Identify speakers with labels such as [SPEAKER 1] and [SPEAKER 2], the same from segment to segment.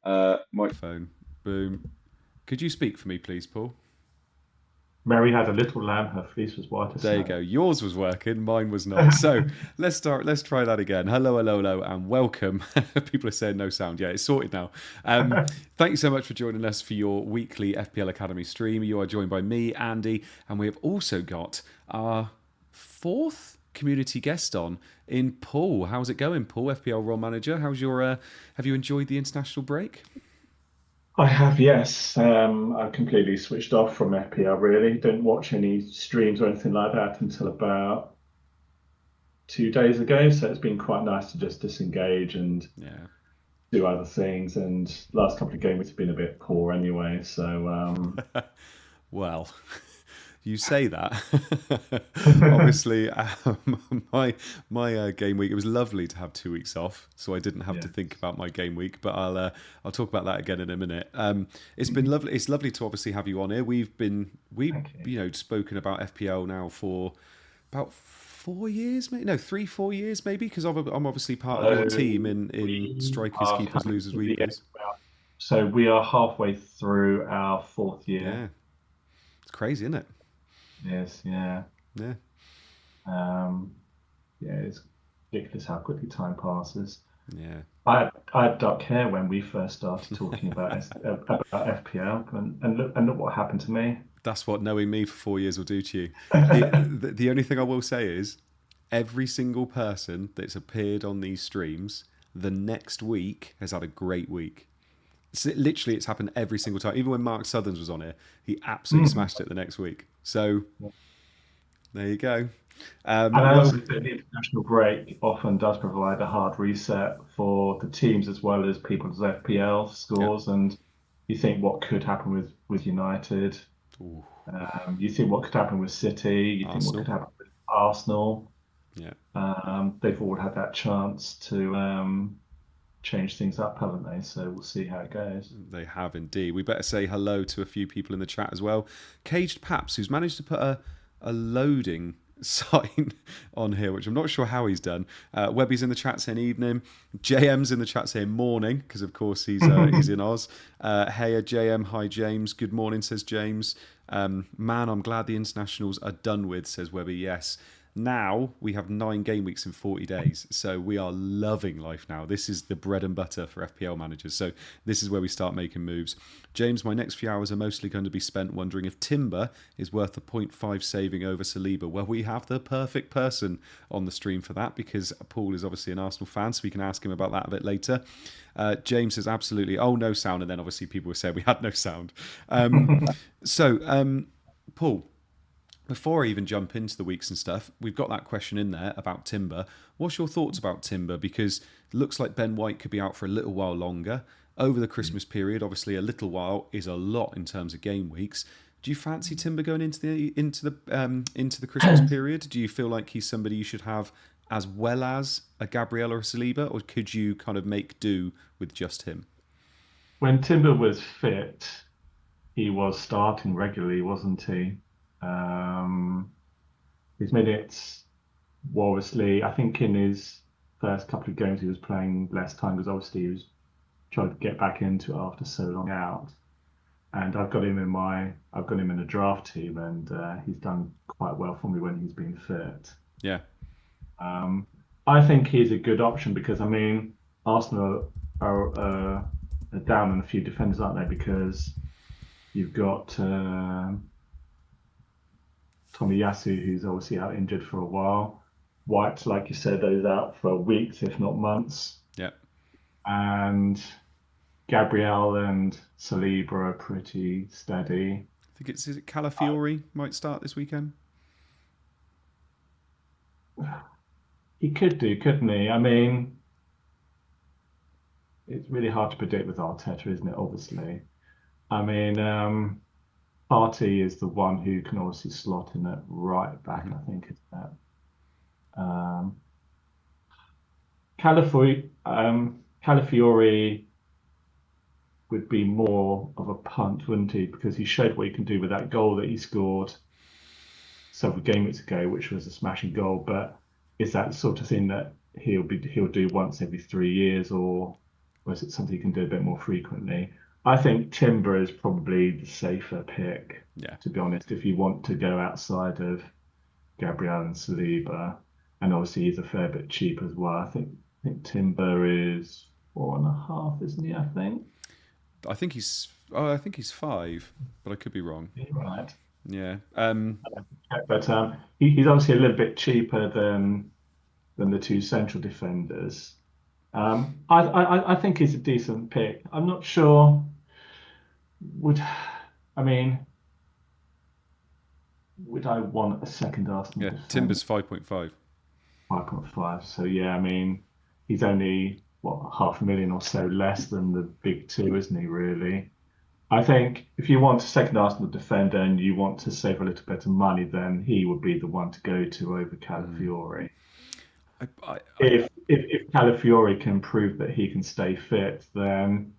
[SPEAKER 1] My
[SPEAKER 2] Phone. Boom. Could you speak for me, please, Paul?
[SPEAKER 3] Mary had a little lamb, her fleece was white as
[SPEAKER 2] There you
[SPEAKER 3] snow.
[SPEAKER 2] go. Yours was working, mine was not. So let's start. Let's try that again. Hello, hello, hello, and welcome. People are saying no sound. Yeah, it's sorted now. Thank you so much for joining us for your weekly FPL Academy stream. You are joined by me, Andy, and we have also got our fourth community guest on in Paul. How's it going, Paul? FPL role manager. How's your? Have you enjoyed the international break?
[SPEAKER 3] I have, yes. I completely switched off from FPL, really. Didn't watch any streams or anything like that until about 2 days ago. So it's been quite nice to just disengage and
[SPEAKER 2] Yeah.
[SPEAKER 3] do other things. And last couple of games have been a bit poor anyway. So
[SPEAKER 2] Well, you say that. Obviously, my game week. It was lovely to have 2 weeks off, so I didn't have to
[SPEAKER 3] yeah.
[SPEAKER 2] think about my game week. But I'll talk about that again in a minute. It's been lovely. It's lovely to obviously have you on here. We've
[SPEAKER 3] Thank you.
[SPEAKER 2] spoken about FPL now for about 4 years, maybe no 3 4 years maybe because I'm obviously part of your
[SPEAKER 3] So
[SPEAKER 2] team in
[SPEAKER 3] we
[SPEAKER 2] strikers,
[SPEAKER 3] are
[SPEAKER 2] keepers,
[SPEAKER 3] coming
[SPEAKER 2] losers,
[SPEAKER 3] to the end
[SPEAKER 2] weepers.
[SPEAKER 3] of our, so we are halfway through our fourth year.
[SPEAKER 2] Yeah, it's crazy, isn't it?
[SPEAKER 3] Yes, yeah.
[SPEAKER 2] Yeah.
[SPEAKER 3] Um, yeah, it's ridiculous how quickly time passes.
[SPEAKER 2] Yeah.
[SPEAKER 3] I had dark hair when we first started talking about about FPL, and look what happened to me.
[SPEAKER 2] That's what knowing me for 4 years will do to you. The only thing I will say is every single person that's appeared on these streams the next week has had a great week. Literally, it's happened every single time. Even when Mark Southerns was on here, he absolutely
[SPEAKER 3] Mm.
[SPEAKER 2] smashed it the next week. So there you go.
[SPEAKER 3] And I
[SPEAKER 2] Well,
[SPEAKER 3] also think the international break often does provide a hard reset for the teams as well as people's FPL
[SPEAKER 2] yeah.
[SPEAKER 3] scores. And you think what could happen with United.
[SPEAKER 2] Ooh,
[SPEAKER 3] You think what could happen with City. You think what could
[SPEAKER 2] Arsenal.
[SPEAKER 3] happen with Arsenal.
[SPEAKER 2] Yeah.
[SPEAKER 3] They've all had that chance to change things up, haven't they? So we'll see how it goes.
[SPEAKER 2] They have indeed. We better say hello to a few people in the chat as well. Caged Paps, who's managed to put a loading sign on here, which I'm not sure how he's done. Webby's in the chat saying evening. JM's in the chat saying morning, because of course he's in Oz. Hey, JM, hi James. Good morning, says James. Man, I'm glad the internationals are done with, says Webby. Yes. Now we have 9 game weeks in 40 days. So we are loving life now. This is the bread and butter for FPL managers. So this is where we start making moves. James, my next few hours are mostly going to be spent wondering if Timber is worth the point 0.5 saving over Saliba. Well, we have the perfect person on the stream for that because Paul is obviously an Arsenal fan, so we can ask him about that a bit later. James says absolutely. Oh, no sound. And then obviously people were saying we had no sound. So, Paul, before I even jump into the weeks and stuff, we've got that question in there about Timber. What's your thoughts about Timber? Because it looks like Ben White could be out for a little while longer. Over the Christmas period, obviously a little while is a lot in terms of game weeks. Do you fancy Timber going into the Christmas period? Do you feel like he's somebody you should have as well as a Gabriel or a Saliba, or could you kind of make do with just him?
[SPEAKER 3] When Timber was fit, he was starting regularly, wasn't he? Um, his minutes were obviously, I think in his first couple of games he was playing less time because obviously he was trying to get back into it after so long out. And I've got him in a draft team, and he's done quite well for me when he's been fit.
[SPEAKER 2] Yeah,
[SPEAKER 3] Um, I think he's a good option because I mean Arsenal are down on a few defenders, aren't they? Because you've got Tomiyasu, who's obviously out injured for a while. White, like you said, is out for weeks, if not months.
[SPEAKER 2] yeah.
[SPEAKER 3] And Gabriel and Saliba are pretty steady.
[SPEAKER 2] I think is it Calafiori might start this weekend.
[SPEAKER 3] He could do, couldn't he? I mean, it's really hard to predict with Arteta, isn't it? Obviously. I mean, Partey is the one who can obviously slot in at right back,
[SPEAKER 2] Mm-hmm.
[SPEAKER 3] I think, is that. Um, Calafiori would be more of a punt, wouldn't he? Because he showed what he can do with that goal that he scored several games ago, which was a smashing goal. But is that the sort of thing that he'll do once every 3 years, or or is it something you can do a bit more frequently? I think Timber is probably the safer pick,
[SPEAKER 2] Yeah.
[SPEAKER 3] to be honest, if you want to go outside of Gabriel and Saliba, and obviously he's a fair bit cheap as well. I think Timber is 4.5, isn't he? I think.
[SPEAKER 2] I think he's 5, but I could be wrong.
[SPEAKER 3] You're right.
[SPEAKER 2] Yeah.
[SPEAKER 3] But he's obviously a little bit cheaper than the two central defenders. I think he's a decent pick. I'm not sure. Would I mean would I want a second Arsenal
[SPEAKER 2] Yeah.
[SPEAKER 3] defender?
[SPEAKER 2] Timber's 5.5.
[SPEAKER 3] 5.5. So yeah, I mean he's only what 500,000 or so less than the big two, isn't he? Really. I think if you want a second Arsenal defender and you want to save a little bit of money, then he would be the one to go to over Calafiori.
[SPEAKER 2] I
[SPEAKER 3] If Calafiori can prove that he can stay fit, then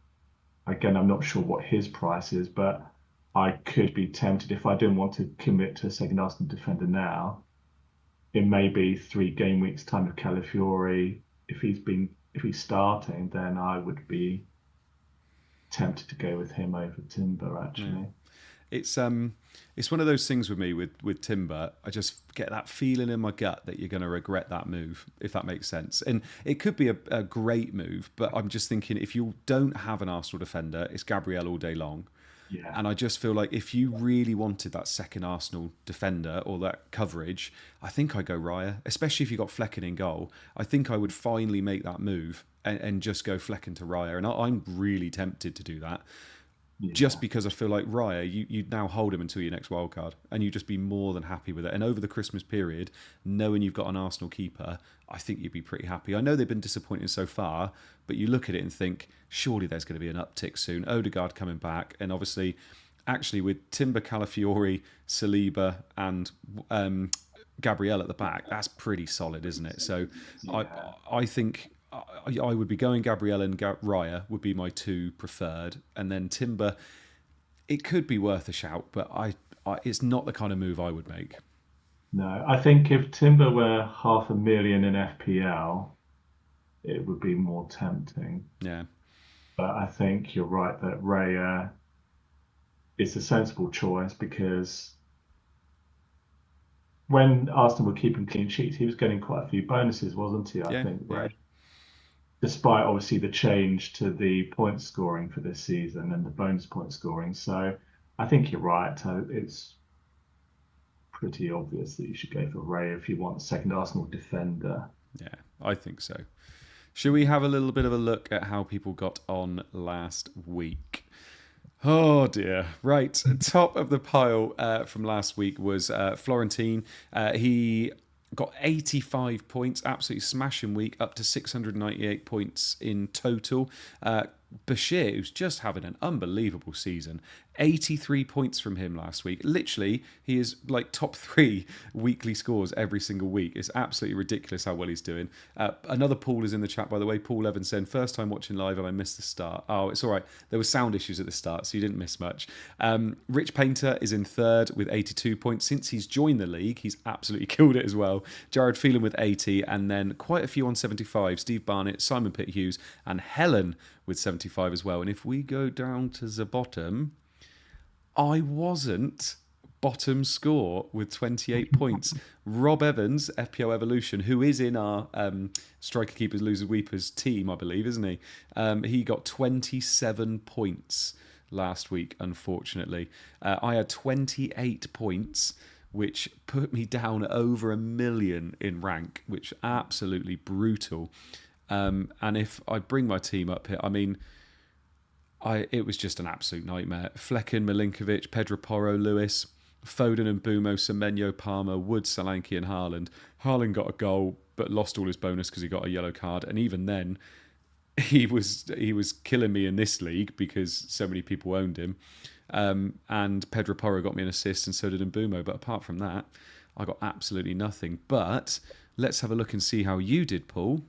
[SPEAKER 3] again, I'm not sure what his price is, but I could be tempted if I didn't want to commit to a second Arsenal defender now. It may be 3 game weeks time of Calafiori. If he's starting, then I would be tempted to go with him over Timber
[SPEAKER 2] yeah.
[SPEAKER 3] actually.
[SPEAKER 2] It's one of those things with me with Timber. I just get that feeling in my gut that you're going to regret that move, if that makes sense. And it could be a great move, but I'm just thinking if you don't have an Arsenal defender, it's Gabriel all day long.
[SPEAKER 3] Yeah,
[SPEAKER 2] And I just feel like if you really wanted that second Arsenal defender or that coverage, I think I'd go Raya, especially if you got Flecken in goal. I think I would finally make that move and just go Flecken to Raya. And I'm really tempted to do that just
[SPEAKER 3] yeah,
[SPEAKER 2] because I feel like Raya, you'd now hold him until your next wild card, and you'd just be more than happy with it. And over the Christmas period, knowing you've got an Arsenal keeper, I think you'd be pretty happy. I know they've been disappointing so far, but you look at it and think, surely there's going to be an uptick soon. Odegaard coming back, and obviously, actually with Timber, Calafiori, Saliba, and Gabriel at the back, that's pretty solid, isn't it? So I
[SPEAKER 3] yeah.
[SPEAKER 2] I think I would be going Gabriel and Raya would be my two preferred, and then Timber. It could be worth a shout, but it's not the kind of move I would make.
[SPEAKER 3] No, I think if Timber were 500,000 in FPL, it would be more tempting.
[SPEAKER 2] Yeah,
[SPEAKER 3] But I think you're right that Raya is a sensible choice because when Arsenal were keeping clean sheets, he was getting quite a few bonuses, wasn't he? I
[SPEAKER 2] yeah,
[SPEAKER 3] think,
[SPEAKER 2] yeah.
[SPEAKER 3] Ray, despite obviously the change to the point scoring for this season and the bonus point scoring. So I think you're right. It's pretty obvious that you should go for Ray if you want a second Arsenal defender.
[SPEAKER 2] Yeah, I think so. Should we have a little bit of a look at how people got on last week? Oh dear. Right. Top of the pile from last week was Florentine. He got 85 points, absolutely smashing week, up to 698 points in total. Bashir, who's just having an unbelievable season, 83 points from him last week. Literally, he is like top 3 weekly scores every single week. It's absolutely ridiculous how well he's doing. Another Paul is in the chat, by the way. Paul Evans saying, first time watching live and I missed the start. Oh, it's all right. There were sound issues at the start, so you didn't miss much. Rich Painter is in third with 82 points. Since he's joined the league, he's absolutely killed it as well. Jared Phelan with 80, and then quite a few on 75. Steve Barnett, Simon Pitt Hughes, and Helen with 75 as well. And if we go down to the bottom, I wasn't bottom score with 28 points. Rob Evans, FPL Evolution, who is in our Striker Keepers, Losers, Weepers team, I believe, isn't he? He got 27 points last week, unfortunately. I had 28 points, which put me down over 1 million in rank, which absolutely brutal. And if I bring my team up here, I mean, it was just an absolute nightmare. Flecken, Milinkovic, Pedro Porro, Lewis, Foden and Bumo, Semenyo, Palmer, Wood, Solanke and Haaland. Haaland got a goal but lost all his bonus because he got a yellow card. And even then, he was killing me in this league because so many people owned him. And Pedro Porro got me an assist and so did Mbumo. But apart from that, I got absolutely nothing. But let's have a look and see how you did, Paul.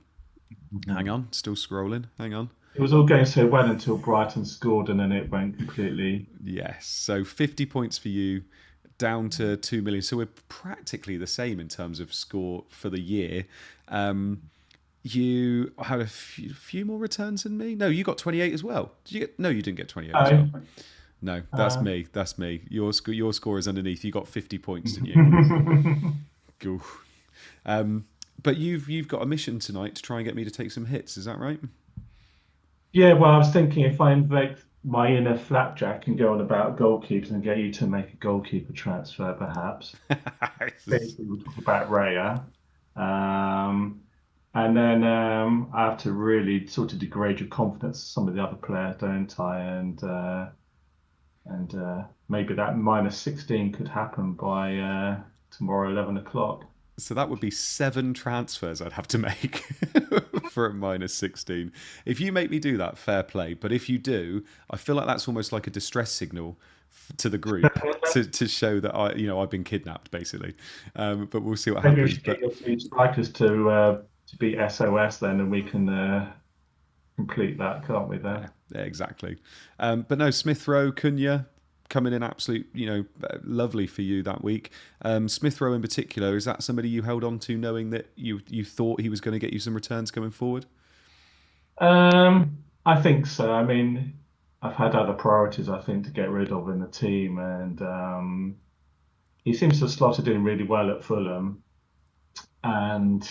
[SPEAKER 2] Hang on, still scrolling. Hang on.
[SPEAKER 3] It was all going so well until Brighton scored and then it went completely.
[SPEAKER 2] Yes. So 50 points for you, down to 2 million. So we're practically the same in terms of score for the year. You had a few more returns than me. No, you got 28 as well. Did you get? No, you didn't get 28 as well.
[SPEAKER 3] No.
[SPEAKER 2] No, that's
[SPEAKER 3] Uh,
[SPEAKER 2] me. That's me. Your score is underneath. You got 50 points, didn't you? Cool. Um, but you've got a mission tonight to try and get me to take some hits. Is that right?
[SPEAKER 3] Yeah, well, I was thinking if I invoke my inner flapjack and go on about goalkeepers and get you to make a goalkeeper transfer, perhaps. We'll talk about Raya. Um, and then I have to really sort of degrade your confidence in some of the other players, don't I? And maybe that -16 could happen by tomorrow, 11 o'clock.
[SPEAKER 2] So that would be 7 transfers I'd have to make for a -16. If you make me do that, fair play. But if you do, I feel like that's almost like a distress signal to the group to show that I've been kidnapped basically. But we'll see what
[SPEAKER 3] Maybe we
[SPEAKER 2] happens.
[SPEAKER 3] should get
[SPEAKER 2] But
[SPEAKER 3] your three strikers to be SOS then, and we can complete that, can't we? Then.
[SPEAKER 2] yeah, exactly. But no, Smith Rowe, Cunha coming in absolute, lovely for you that week. Smith Rowe in particular, is that somebody you held on to knowing that you thought he was going to get you some returns coming forward?
[SPEAKER 3] I think so. I mean, I've had other priorities, I think, to get rid of in the team, and he seems to have slotted in really well at Fulham. And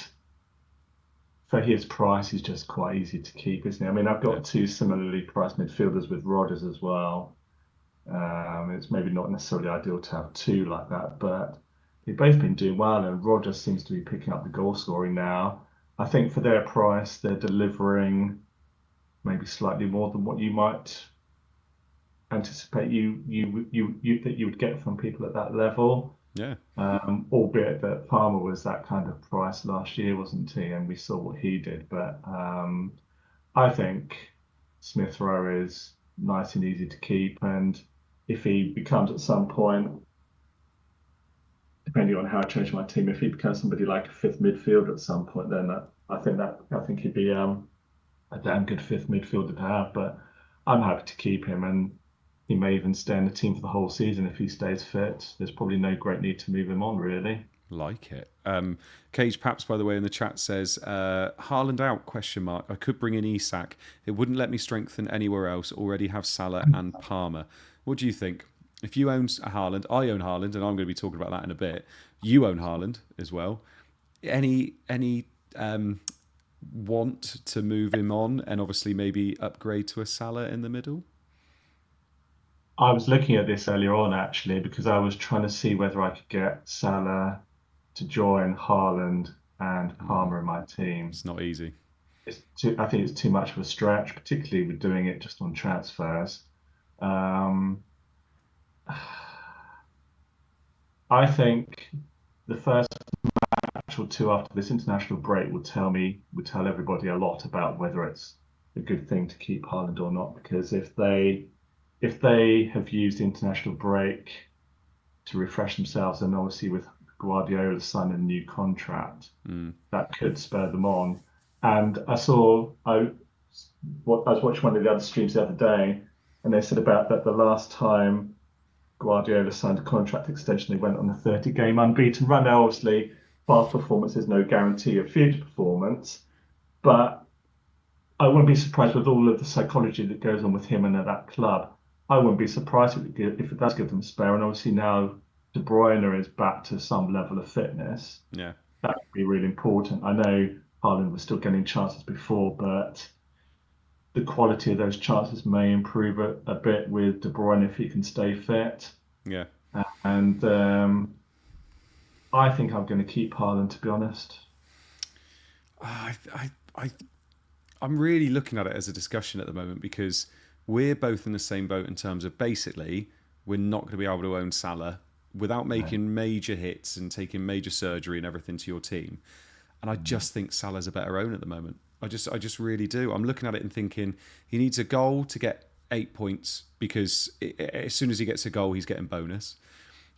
[SPEAKER 3] for his price, he's just quite easy to keep, isn't he? I mean, I've
[SPEAKER 2] Yeah,
[SPEAKER 3] got two similarly priced midfielders with Rodgers as well. It's maybe not necessarily ideal to have two like that, but they've both been doing well, and Rodgers seems to be picking up the goal scoring now. I think for their price, they're delivering maybe slightly more than what you might anticipate that you would get from people at that level.
[SPEAKER 2] yeah,
[SPEAKER 3] Albeit that Palmer was that kind of price last year, wasn't he? And we saw what he did. But I think Smith Rowe is nice and easy to keep. And if he becomes at some point, depending on how I change my team, if he becomes somebody like a fifth midfielder at some point, then I think he'd be a damn good fifth midfielder to have. But I'm happy to keep him, and he may even stay in the team for the whole season if he stays fit. There's probably no great need to move him on, really.
[SPEAKER 2] like it. Cage Paps, by the way, in the chat says, Haaland out, question mark. I could bring in Isak. It wouldn't let me strengthen anywhere else. Already have Salah and Palmer. What do you think? If you own a Haaland, I own Haaland, and I'm going to be talking about that in a bit. You own Haaland as well. Any want to move him on and obviously maybe upgrade to a Salah in the middle?
[SPEAKER 3] I was looking at this earlier on actually because I was trying to see whether I could get Salah to join Haaland and Palmer in my team.
[SPEAKER 2] It's not easy.
[SPEAKER 3] I think it's too much of a stretch, particularly with doing it just on transfers. Um, I think the first match or two after this international break would tell everybody a lot about whether it's a good thing to keep Haaland or not. Because if they have used the international break to refresh themselves, and obviously with Guardiola signing a new contract, that could spur them on. And I was watching one of the other streams the other day, and they said about that the last time Guardiola signed a contract extension, they went on a 30-game unbeaten run. Now, obviously, past performance is no guarantee of future performance, but I wouldn't be surprised with all of the psychology that goes on with him and at that club. I wouldn't be surprised if it does give them a spare. And obviously now De Bruyne is back to some level of fitness.
[SPEAKER 2] Yeah.
[SPEAKER 3] That would be really important. I know Haaland was still getting chances before, but the quality of those chances may improve a bit with De Bruyne if he can stay fit.
[SPEAKER 2] Yeah.
[SPEAKER 3] And I think I'm going to keep Haaland, to be honest.
[SPEAKER 2] I, I, I, I'm really looking at it as a discussion at the moment because we're both in the same boat in terms of basically we're not going to be able to own Salah without
[SPEAKER 3] No.
[SPEAKER 2] making major hits and taking major surgery and everything to your team. And I just think Salah's a better own at the moment. I just really do. I'm looking at it and thinking he needs a goal to get 8 points because as soon as he gets a goal, he's getting bonus.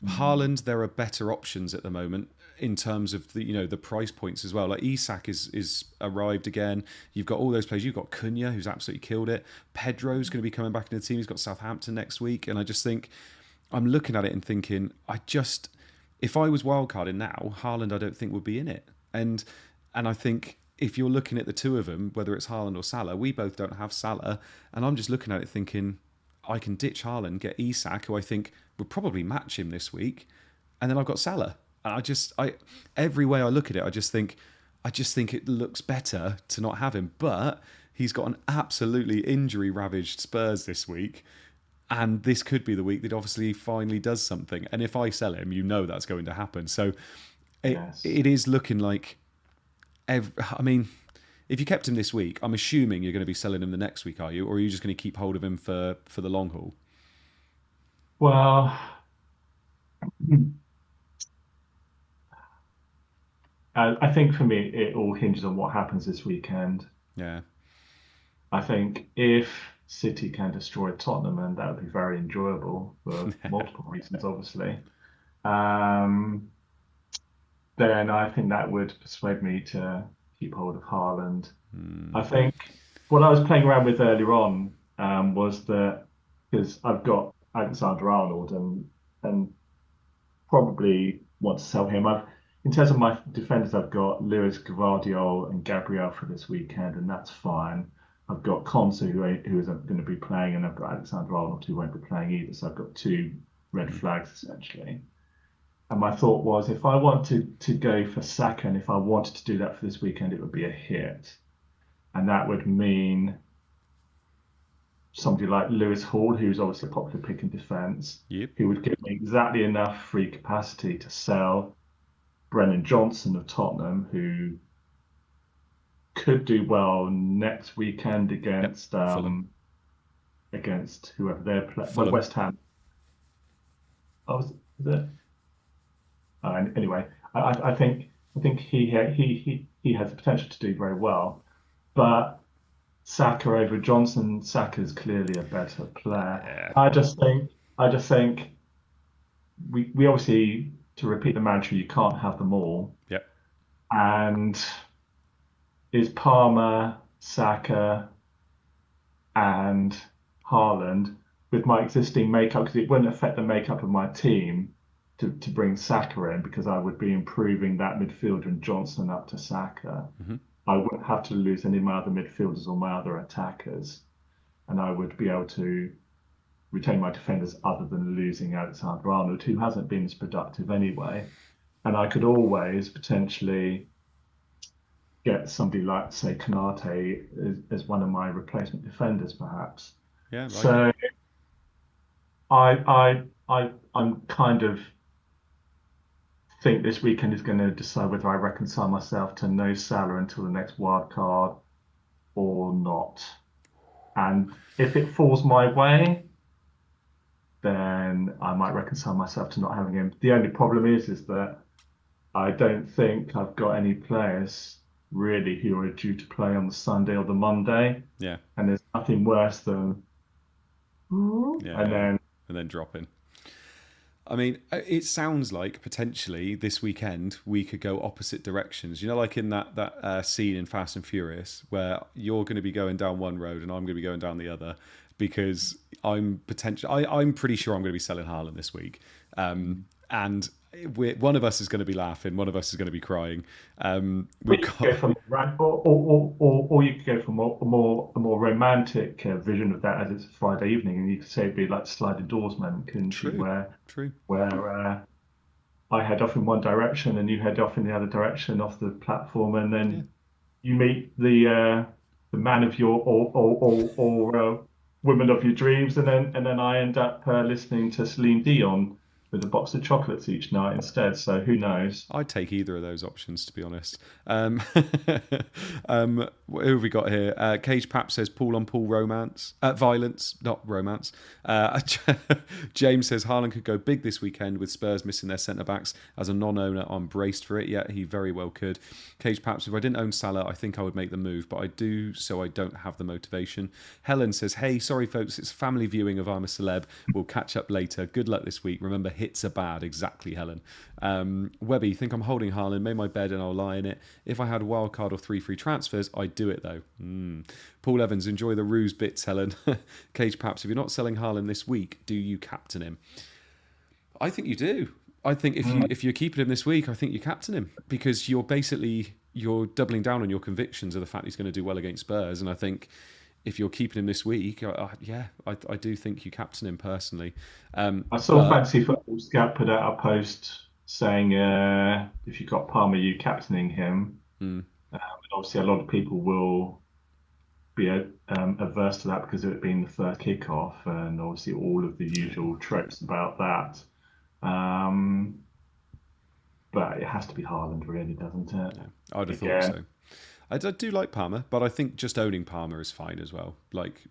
[SPEAKER 2] Haaland, there are better options at the moment in terms of the price points as well. Like Isak is arrived again. You've got all those players. You've got Cunha, who's absolutely killed it. Pedro's going to be coming back in the team. He's got Southampton next week, and I just think I'm looking at it and thinking if I was wildcarding now, Haaland I don't think would be in it, and I think if you're looking at the two of them, whether it's Haaland or Salah, we both don't have Salah, and I'm just looking at it thinking, I can ditch Haaland, get Isak, who I think would probably match him this week, and then I've got Salah. And every way I look at it, I just think it looks better to not have him. But he's got an absolutely injury-ravaged Spurs this week, and this could be the week that obviously finally does something. And if I sell him, you know that's going to happen. So
[SPEAKER 3] Yes.
[SPEAKER 2] it is looking like. I mean, if you kept him this week, I'm assuming you're going to be selling him the next week, are you? Or are you just going to keep hold of him for the long haul?
[SPEAKER 3] Well, I think for me, it all hinges on what happens this weekend.
[SPEAKER 2] Yeah.
[SPEAKER 3] I think if City can destroy Tottenham, and that would be very enjoyable for multiple reasons, obviously, um, then I think that would persuade me to keep hold of Haaland. I think what I was playing around with earlier on was that because I've got Alexander Arnold and probably want to sell him. In terms of my defenders, I've got Lewis, Gvardiol, and Gabriel for this weekend, and that's fine. I've got Konsa, who isn't going to be playing, and I've got Alexander Arnold, who won't be playing either. So I've got two red flags essentially. And my thought was, if I wanted to go for Saka, and if I wanted to do that for this weekend, it would be a hit, and that would mean somebody like Lewis Hall, who's obviously a popular pick in defence,
[SPEAKER 2] Yep.
[SPEAKER 3] who would give me exactly enough free capacity to sell Brennan Johnson of Tottenham, who could do well next weekend
[SPEAKER 2] Yep. Fulham.
[SPEAKER 3] against whoever they're playing. Well,
[SPEAKER 2] Fulham.
[SPEAKER 3] West Ham. Oh, is it? Anyway, I think he has the potential to do very well, but Saka over Johnson. Saka's clearly a better player.
[SPEAKER 2] Yeah.
[SPEAKER 3] I just think we obviously, to repeat the mantra, you can't have them all.
[SPEAKER 2] Yep.
[SPEAKER 3] And is Palmer, Saka, and Haaland with my existing makeup, because it wouldn't affect the makeup of my team to bring Saka in, because I would be improving that midfielder and Johnson up to Saka. I wouldn't have to lose any of my other midfielders or my other attackers, and I would be able to retain my defenders other than losing Alexander Arnold, who hasn't been as productive anyway. And I could always potentially get somebody like, say, Kanate as one of my replacement defenders, perhaps.
[SPEAKER 2] Yeah. Like
[SPEAKER 3] So
[SPEAKER 2] it.
[SPEAKER 3] I'm kind of think this weekend is going to decide whether I reconcile myself to no Salah until the next wild card or not. And if it falls my way, then I might reconcile myself to not having him. The only problem is that I don't think I've got any players really who are due to play on the Sunday or the Monday.
[SPEAKER 2] Yeah.
[SPEAKER 3] And there's nothing worse than
[SPEAKER 2] Yeah.
[SPEAKER 3] and then
[SPEAKER 2] And then dropping. I mean, it sounds like potentially this weekend we could go opposite directions. You know, like in that scene in Fast and Furious where you're going to be going down one road and I'm going to be going down the other, because I'm pretty sure I'm going to be selling Haaland this week, and one of us is going to be laughing, one of us is going to be crying.
[SPEAKER 3] Or you could go for or you could go for a more romantic vision of that, as it's a Friday evening, and you could say it'd be like sliding doors moment, couldn't you?
[SPEAKER 2] True, true.
[SPEAKER 3] Where I head off in one direction and you head off in the other direction off the platform, and
[SPEAKER 2] Yeah.
[SPEAKER 3] then you meet the man of your or woman of your dreams, and then I end up listening to Celine Dion with a box of chocolates each night instead. So who knows?
[SPEAKER 2] I'd take either of those options, to be honest. Who have we got here? Cage Pap says Paul on Paul romance. Violence, not romance. James says Haaland could go big this weekend with Spurs missing their centre-backs. As a non-owner, I'm braced for it. Yeah, he very well could. Cage Pap says, if I didn't own Salah, I think I would make the move, but I do, so I don't have the motivation. Helen says, hey, sorry folks, it's family viewing of I'm a Celeb. We'll catch up later. Good luck this week. Remember, hits are bad. Exactly, Helen. Webby, think I'm holding Haaland, made my bed and I'll lie in it. If I had a wild card or 3 free transfers, I'd do it though. Paul Evans, enjoy the ruse bits, Helen. Cage Paps, if you're not selling Haaland this week, do you captain him? I think you do. I think if you're keeping him this week, I think you captain him, because you're basically you're doubling down on your convictions of the fact he's going to do well against Spurs. And I think if you're keeping him this week, I do think you captain him personally.
[SPEAKER 3] I saw
[SPEAKER 2] But
[SPEAKER 3] Fantasy Football Scout put out a post saying if you got Palmer, you captaining him.
[SPEAKER 2] mm,
[SPEAKER 3] And obviously, a lot of people will be averse to that because of it being the third kickoff, and obviously all of the usual tropes about that. But it has to be Haaland, really, doesn't it?
[SPEAKER 2] yeah, I'd have thought
[SPEAKER 3] Again,
[SPEAKER 2] so. I do like Palmer, but I think just owning Palmer is fine as well. Like,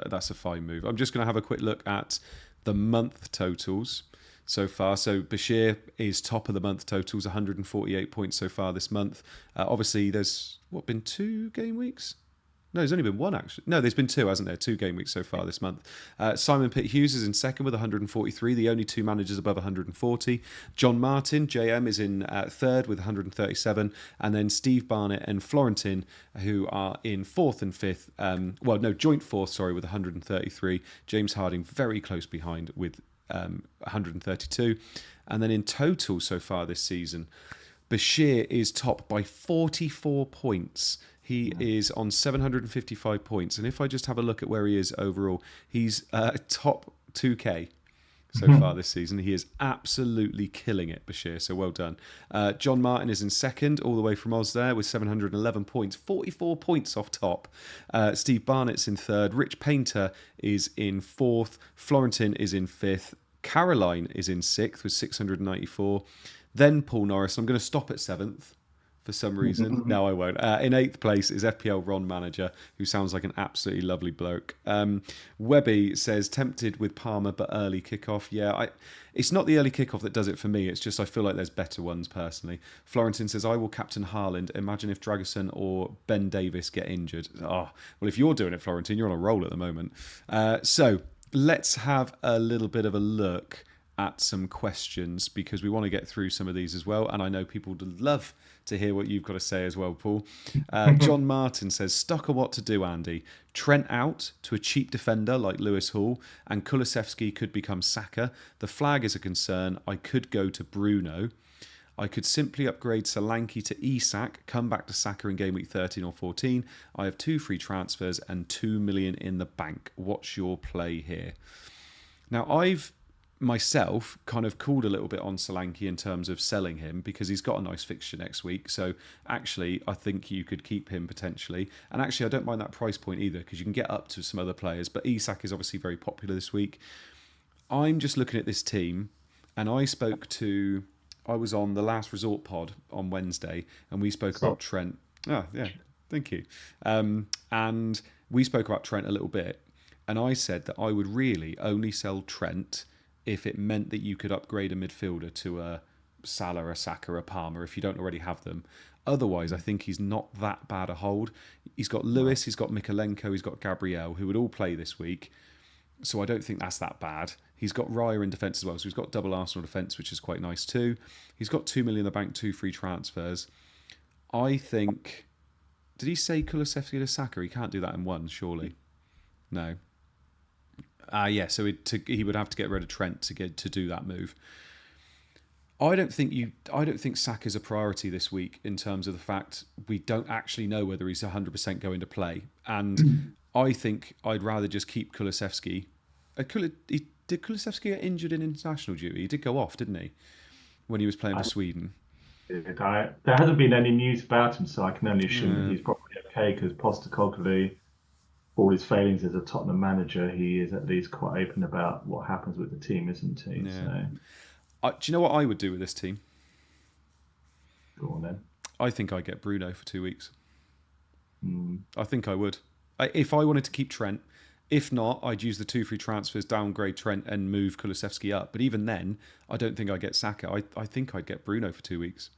[SPEAKER 2] that's a fine move. I'm just going to have a quick look at the month totals so far. So Bashir is top of the month totals, 148 points so far this month. Obviously, there's, been 2 game weeks? No, there's only been one, actually. No, there's been two, hasn't there? 2 game weeks so far this month. Simon Pitt-Hughes is in second with 143, the only two managers above 140. John Martin, JM, is in third with 137. And then Steve Barnett and Florentin, who are in fourth and fifth. Joint fourth, sorry, with 133. James Harding very close behind with 132. And then in total so far this season, Bashir is top by 44 points. He is on 755 points. And if I just have a look at where he is overall, he's top 2K so far this season. He is absolutely killing it, Bashir. So well done. John Martin is in second, all the way from Oz there, with 711 points, 44 points off top. Steve Barnett's in third. Rich Painter is in fourth. Florentin is in fifth. Caroline is in sixth with 694. Then Paul Norris. I'm going to stop at seventh for some reason. No, I won't. In eighth place is FPL Ron Manager, who sounds like an absolutely lovely bloke. Webby says, tempted with Palmer, but early kickoff. Yeah, it's not the early kickoff that does it for me. It's just I feel like there's better ones personally. Florentin says, I will captain Haaland. Imagine if Dragusin or Ben Davis get injured. Oh, well, if you're doing it, Florentin, you're on a roll at the moment. So let's have a little bit of a look at some questions because we want to get through some of these as well. And I know people would love to hear what you've got to say as well, Paul. John Martin says, stuck on what to do, Andy. Trent out to a cheap defender like Lewis Hall, and Kulusevski could become Saka. The flag is a concern. I could go to Bruno. I could simply upgrade Solanke to Isak, come back to Saka in game week 13 or 14. I have 2 free transfers and 2 million in the bank. What's your play here? Now, I've myself kind of called a little bit on Solanke in terms of selling him because he's got a nice fixture next week. So actually, I think you could keep him potentially. And actually, I don't mind that price point either because you can get up to some other players. But Isak is obviously very popular this week. I'm just looking at this team and I was on the Last Resort pod on Wednesday and we spoke about Trent. Oh, yeah, thank you. And we spoke about Trent a little bit. And I said that I would really only sell Trent if it meant that you could upgrade a midfielder to a Salah, a Saka, a Palmer if you don't already have them. Otherwise, I think he's not that bad a hold. He's got Lewis, he's got Mikalenko, he's got Gabriel, who would all play this week. So I don't think that's that bad. He's got Raya in defence as well, so he's got double Arsenal defence, which is quite nice too. He's got 2 million in the bank, 2 free transfers. I think... Did he say Kulusevski to Saka? He can't do that in one, surely. No. So he would have to get rid of Trent to do that move. I don't think Saka's a priority this week in terms of the fact we don't actually know whether he's 100% going to play. And I think I'd rather just keep Kulusevski. Did Kulusevski get injured in international duty? He did go off, didn't he? When he was playing for Sweden.
[SPEAKER 3] There hasn't been any news about him, so I can only assume that he's probably okay because Postecoglou, for all his failings as a Tottenham manager, he is at least quite open about what happens with the team, isn't he?
[SPEAKER 2] Yeah.
[SPEAKER 3] So,
[SPEAKER 2] do you know what I would do with this team?
[SPEAKER 3] go on then.
[SPEAKER 2] I think I'd get Bruno for 2 weeks. I think I would. If I wanted to keep Trent. If not, I'd use the 2 free transfers, downgrade Trent and move Kulusevski up. But even then, I don't think I'd get Saka. I think I'd get Bruno for 2 weeks.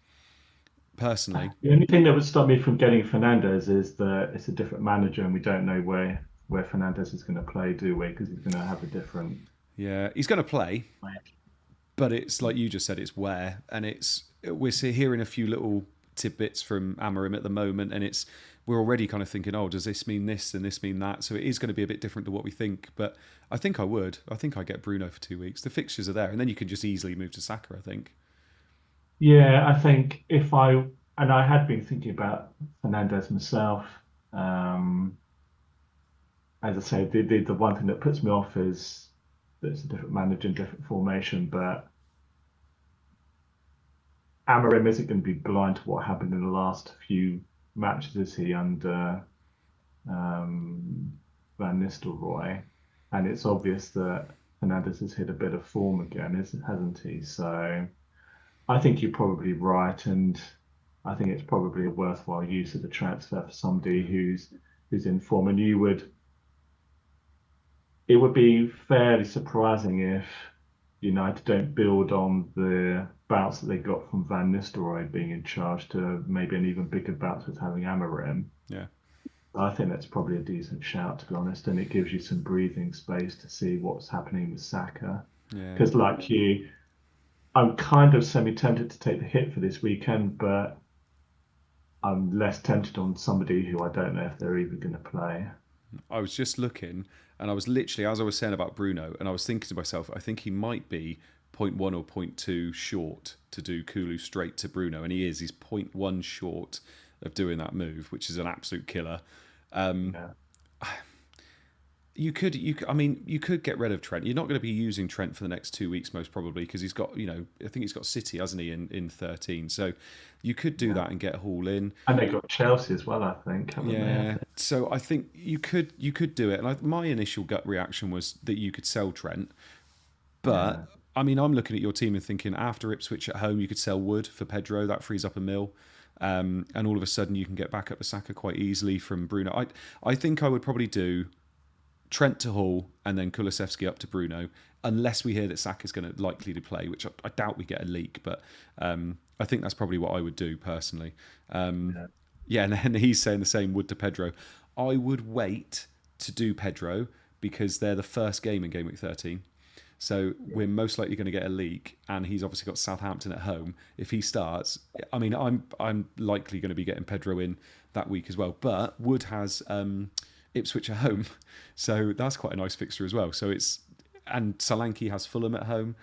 [SPEAKER 2] Personally.
[SPEAKER 3] The only thing that would stop me from getting Fernandes is that it's a different manager and we don't know where Fernandes is going to play, do we? Because he's going to have a different...
[SPEAKER 2] Yeah, he's going to play. But it's like you just said, it's where. And we're hearing a few little tidbits from Amorim at the moment and we're already kind of thinking, oh, does this mean this and this mean that? So it is going to be a bit different to what we think. But I think I would. I think I'd get Bruno for 2 weeks. The fixtures are there and then you can just easily move to Saka, I think.
[SPEAKER 3] Yeah, I think if I and I had been thinking about Fernandez myself. Um, as I say, the one thing that puts me off is that it's a different manager and different formation, but Amorim isn't going to be blind to what happened in the last few matches, is he, under Van Nistelrooy? And it's obvious that Fernandez has hit a bit of form again, hasn't he? So I think you're probably right, and I think it's probably a worthwhile use of the transfer for somebody
[SPEAKER 2] Yeah.
[SPEAKER 3] who's in form. And it would be fairly surprising if United don't build on the bounce that they got from Van Nistelrooy being in charge to maybe an even bigger bounce with having Amorim.
[SPEAKER 2] Yeah.
[SPEAKER 3] I think that's probably a decent shout, to be honest, and it gives you some breathing space to see what's happening with Saka.
[SPEAKER 2] Yeah.
[SPEAKER 3] Because, like you, I'm kind of semi-tempted to take the hit for this weekend, but I'm less tempted on somebody who I don't know if they're even going to play.
[SPEAKER 2] I was just looking, and I was literally, as I was saying about Bruno, and I was thinking to myself, I think he might be zero point 0.1 or zero point 0.2 short to do Kulu straight to Bruno, and he is. He's zero point 0.1 short of doing that move, which is an absolute killer.
[SPEAKER 3] Yeah,
[SPEAKER 2] I mean, you could get rid of Trent. You're not going to be using Trent for the next 2 weeks, most probably, because he's got, I think he's got City, hasn't he, in 13. So you could do
[SPEAKER 3] yeah.
[SPEAKER 2] that and get Hall in.
[SPEAKER 3] And they got Chelsea as well, I think, haven't they? I
[SPEAKER 2] Yeah.
[SPEAKER 3] think.
[SPEAKER 2] So I think you could do it. And my initial gut reaction was that you could sell Trent, but
[SPEAKER 3] Yeah,
[SPEAKER 2] I mean, I'm looking at your team and thinking after Ipswich at home, you could sell Wood for Pedro. That frees up a mil. And all of a sudden, you can get back up to Saka quite easily from Bruno. I think I would probably do Trent to Hall and then Kulusevski up to Bruno, unless we hear that Saka's going to likely to play, which I doubt we get a leak, but I think that's probably what I would do personally.
[SPEAKER 3] yeah,
[SPEAKER 2] Yeah, and then he's saying the same Wood to Pedro. I would wait to do Pedro because they're the first game in game week 13. So
[SPEAKER 3] yeah.
[SPEAKER 2] we're most likely going to get a leak, and he's obviously got Southampton at home. If he starts, I mean, I'm likely going to be getting Pedro in that week as well. But Wood has Ipswich at home, so that's quite a nice fixture as well. So and Solanke has Fulham at home,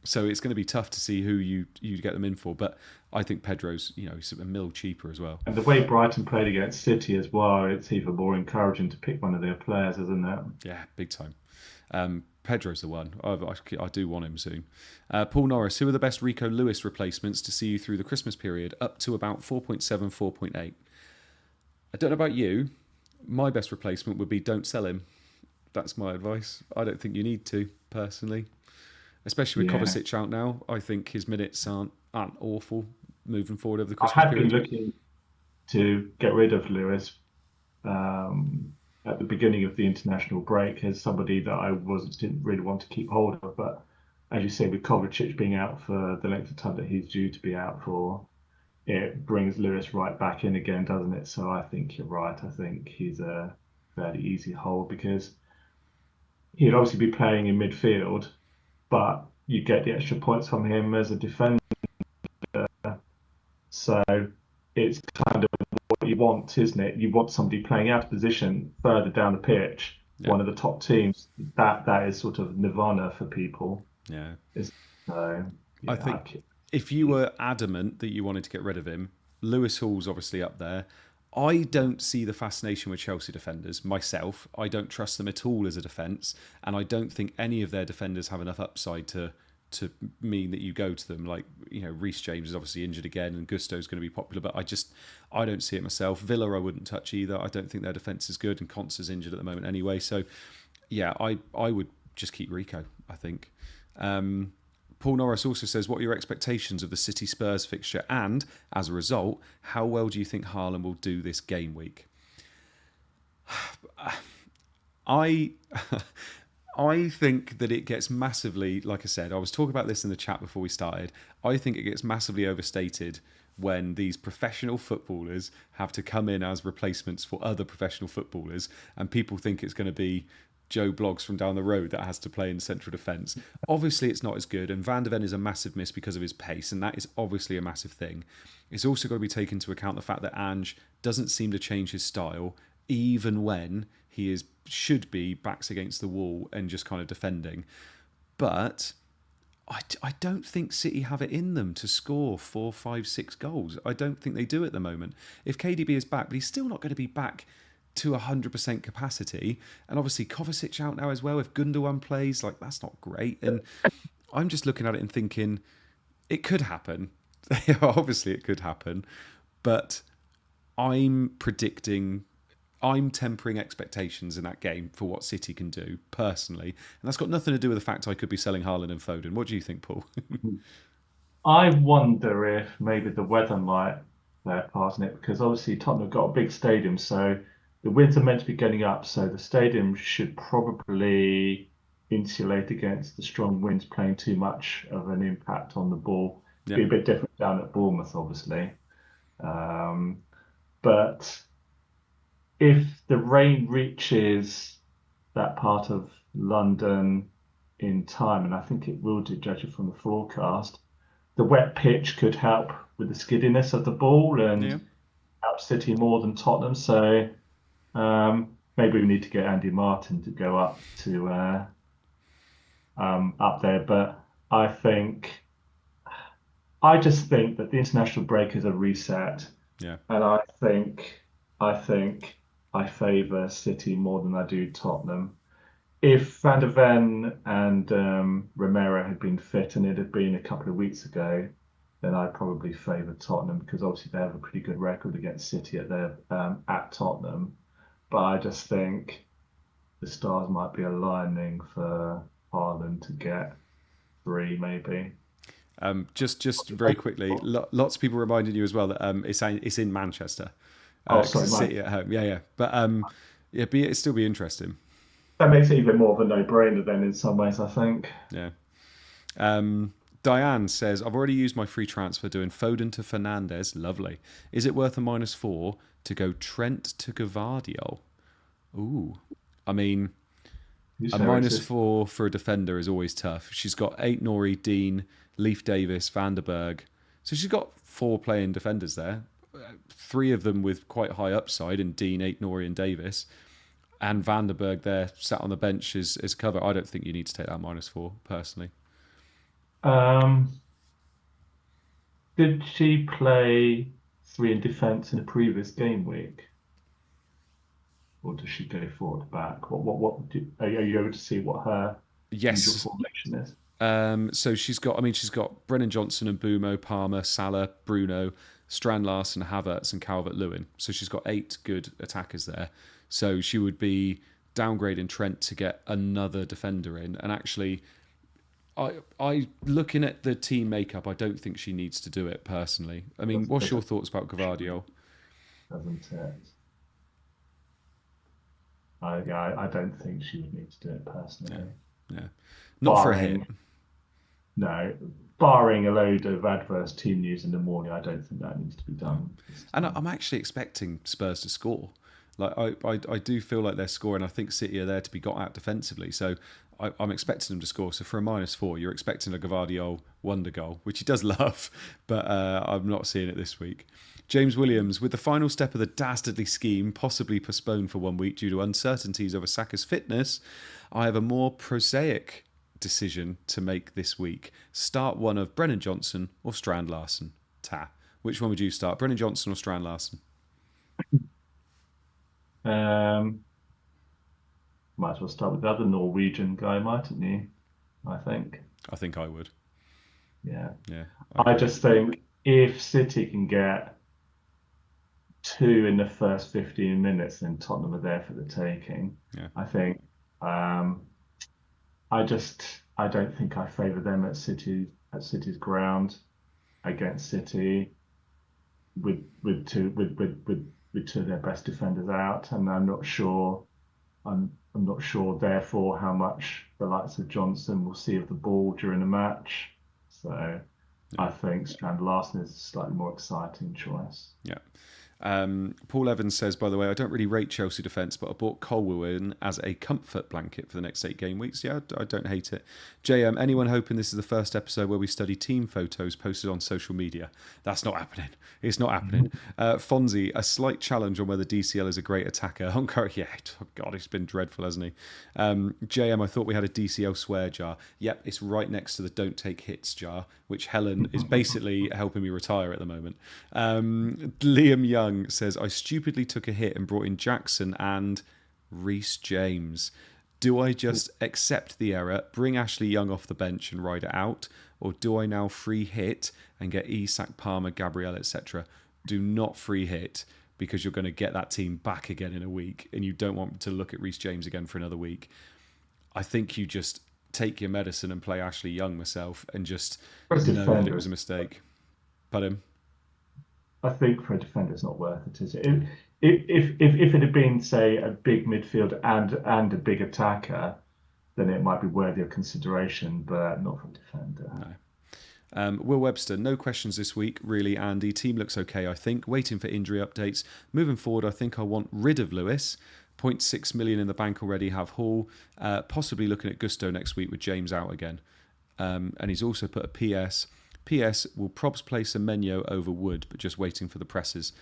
[SPEAKER 2] so it's going to be tough to see who you get them in for. But I think Pedro's he's a mil cheaper as well.
[SPEAKER 3] And the way Brighton played against City as well, it's even more encouraging to pick one of their players, isn't it?
[SPEAKER 2] Yeah, big time. Pedro's the one. I do want him soon. Paul Norris, who are the best Rico Lewis replacements to see you through the Christmas period? Up to about 4.7, 4.8. I don't know about you. My best replacement would be don't sell him. That's my advice. I don't think you need to, personally. Especially with
[SPEAKER 3] Yeah.
[SPEAKER 2] Kovacic out now. I think his minutes aren't awful moving forward over the
[SPEAKER 3] I
[SPEAKER 2] Christmas
[SPEAKER 3] had been
[SPEAKER 2] period.
[SPEAKER 3] looking to get rid of Lewis um, at the beginning of the international break as somebody that I wasn't didn't really want to keep hold of. But as you say, with Kovacic being out for the length of time that he's due to be out for, it brings Lewis right back in again, doesn't it? So I think you're right. I think he's a fairly easy hold because he'd obviously be playing in midfield, but you get the extra points from him as a defender. So it's kind of what you want, isn't it? You want somebody playing out of position further down the pitch,
[SPEAKER 2] Yeah,
[SPEAKER 3] one of the top teams. That is sort of nirvana for people.
[SPEAKER 2] yeah.
[SPEAKER 3] Is so
[SPEAKER 2] I
[SPEAKER 3] yeah,
[SPEAKER 2] think if you were adamant that you wanted to get rid of him, Lewis Hall's obviously up there. I don't see the fascination with Chelsea defenders myself. I don't trust them at all as a defence, and I don't think any of their defenders have enough upside to mean that you go to them. Like Reece James is obviously injured again, and Gusto's going to be popular, but I don't see it myself. Villa I wouldn't touch either. I don't think their defence is good, and Conce's injured at the moment anyway. So yeah, I would just keep Rico. I think. Paul Norris also says, what are your expectations of the City Spurs fixture? And, as a result, how well do you think Haaland will do this game week? I I think that it gets massively, like I said, I was talking about this in the chat before we started. I think it gets massively overstated when these professional footballers have to come in as replacements for other professional footballers, and people think it's going to be Joe Bloggs from down the road that has to play in central defence. Obviously, it's not as good, and Van der Ven is a massive miss because of his pace, and that is obviously a massive thing. It's also got to be taken into account the fact that Ange doesn't seem to change his style, even when he should be backs against the wall and just kind of defending. But I don't think City have it in them to score 4, 5, 6 goals. I don't think they do at the moment. If KDB is back, but he's still not going to be back to 100% capacity. And obviously Kovacic out now as well. If Gundogan plays, like that's not great. And I'm just looking at it and thinking it could happen. Obviously, it could happen, but I'm predicting. I'm tempering expectations in that game for what City can do personally, and that's got nothing to do with the fact I could be selling Haaland and Foden. What do you think, Paul?
[SPEAKER 3] I wonder if maybe the weather might play a part in it because obviously Tottenham have got a big stadium, so the winds are meant to be getting up, so the stadium should probably insulate against the strong winds playing too much of an impact on the ball.
[SPEAKER 2] Yeah,
[SPEAKER 3] Be a bit different down at Bournemouth, obviously. Um, but if the rain reaches that part of London in time, and I think it will do, judging from the forecast, the wet pitch could help with the skiddiness of the ball and
[SPEAKER 2] yeah.
[SPEAKER 3] help City more than Tottenham. So maybe we need to get Andy Martin to go up there. But I think I just think that the international break is a reset,
[SPEAKER 2] Yeah.
[SPEAKER 3] and I think I favour City more than I do Tottenham. If Van der Ven and Romero had been fit and it had been a couple of weeks ago, then I'd probably favour Tottenham because obviously they have a pretty good record against City at Tottenham. But I just think the stars might be aligning for Haaland to get three, maybe.
[SPEAKER 2] Just very quickly, lots of people reminding you as well that it's in Manchester
[SPEAKER 3] Oh,
[SPEAKER 2] because
[SPEAKER 3] sorry,
[SPEAKER 2] it's
[SPEAKER 3] Mike.
[SPEAKER 2] City at home. Yeah, yeah. But it'd still be interesting.
[SPEAKER 3] That makes it even more of a no-brainer then in some ways, I think.
[SPEAKER 2] Yeah. Diane says, I've already used my free transfer doing Foden to Fernandez. Lovely. Is it worth a -4 to go Trent to Gavardiol? Ooh. I mean,
[SPEAKER 3] Who's
[SPEAKER 2] a
[SPEAKER 3] favorites?
[SPEAKER 2] -4 for a defender is always tough. She's got 8 Nori, Dean, Leaf Davis, Vanderberg. So she's got 4 playing defenders there. 3 of them with quite high upside in Dean, 8 Nori, and Davis. And Vanderberg there sat on the bench as cover. I don't think you need to take that -4 personally.
[SPEAKER 3] Um, did she play three in defence in a previous game week? Or does she go forward back? Are you able to see what her usual
[SPEAKER 2] Yes.
[SPEAKER 3] formation is?
[SPEAKER 2] So she's got Brennan Johnson and Bumo, Palmer, Salah, Bruno, Strand Larson, Havertz, and Calvert Lewin. So she's got 8 good attackers there. So she would be downgrading Trent to get another defender in. And actually, I looking at the team makeup, I don't think she needs to do it personally. I mean, what's your thoughts about Gavardio?
[SPEAKER 3] Doesn't it? I don't think she would need to do it
[SPEAKER 2] Yeah,
[SPEAKER 3] personally.
[SPEAKER 2] yeah, not for a hit.
[SPEAKER 3] Barring no, barring a load of adverse team news in the morning, I don't think that needs to be done this
[SPEAKER 2] And
[SPEAKER 3] time.
[SPEAKER 2] I'm actually expecting Spurs to score. Like I do feel like they're scoring. I think City are there to be got out defensively. So I'm expecting them to score. So for a -4, you're expecting a Gavardio wonder goal, which he does love, but I'm not seeing it this week. James Williams, with the final step of the dastardly scheme possibly postponed for 1 week due to uncertainties over Saka's fitness, I have a more prosaic decision to make this week. Start one of Brennan Johnson or Strand Larson. Which one would you start? Brennan Johnson or Strand Larson?
[SPEAKER 3] Um, might as well start with the other Norwegian guy, mightn't you? I think.
[SPEAKER 2] I think I would.
[SPEAKER 3] Yeah.
[SPEAKER 2] Yeah, I
[SPEAKER 3] I
[SPEAKER 2] agree.
[SPEAKER 3] just think if City can get two in the first 15 minutes, then Tottenham are there for the taking.
[SPEAKER 2] Yeah,
[SPEAKER 3] I think. Um, I don't think I favour them at City's ground against City with two of their best defenders out, and I'm not sure therefore how much the likes of Johnson will see of the ball during the match. So
[SPEAKER 2] yeah,
[SPEAKER 3] I think Strand Larsen is a slightly more exciting choice.
[SPEAKER 2] yeah. Paul Evans says, by the way, I don't really rate Chelsea defence, but I bought Colwell in as a comfort blanket for the next 8 game weeks. Yeah, I don't hate it. JM, anyone hoping this is the first episode where we study team photos posted on social media? That's not happening. It's not happening. Fonzie, a slight challenge on whether DCL is a great attacker. Yeah, oh God, he's been dreadful, hasn't he? JM, I thought we had a DCL swear jar. Yep, it's right next to the don't take hits jar, which Helen is basically helping me retire at the moment. Liam Young says, I stupidly took a hit and brought in Jackson and Reece James. Do I just accept the error, bring Ashley Young off the bench and ride it out? Or do I now free hit and get Isak, Palmer, Gabriel, etc.? Do not free hit, because you're going to get that team back again in a week and you don't want to look at Reece James again for another week. I think you just take your medicine and play Ashley Young myself and just know that it was a mistake. Pardon?
[SPEAKER 3] I think for a defender, it's not worth it, is it? If it had been, say, a big midfield and a big attacker, then it might be worthy of consideration, but not for a defender.
[SPEAKER 2] No. Will Webster, no questions this week, really, Andy. Team looks okay, I think. Waiting for injury updates. Moving forward, I think I want rid of Lewis. 0.6 million in the bank already, have Hall. Possibly looking at Gusto next week with James out again. And he's also put a PS. PS, will Probs play Semenyo over Wood, but just waiting for the presses.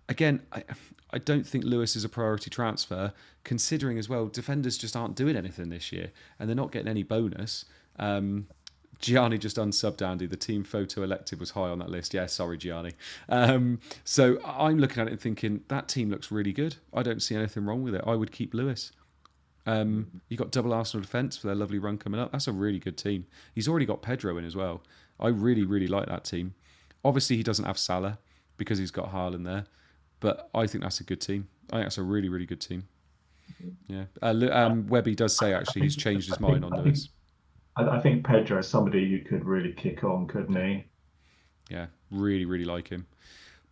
[SPEAKER 2] Again, I don't think Lewis is a priority transfer, considering as well, defenders just aren't doing anything this year, and they're not getting any bonus. Gianni just unsubbed Andy. The team photo elective was high on that list. Yeah, sorry, Gianni. So I'm looking at it and thinking, that team looks really good. I don't see anything wrong with it. I would keep Lewis. You got double Arsenal defence for their lovely run coming up. That's a really good team. He's already got Pedro in as well. I really, really like that team. Obviously, he doesn't have Salah because he's got Haaland there, but I think that's a good team. I think that's a really, really good team. Yeah. Webby does say, actually, he's changed his mind on Lewis.
[SPEAKER 3] I think Pedro is somebody you could really kick on, couldn't he?
[SPEAKER 2] Yeah, really, really like him.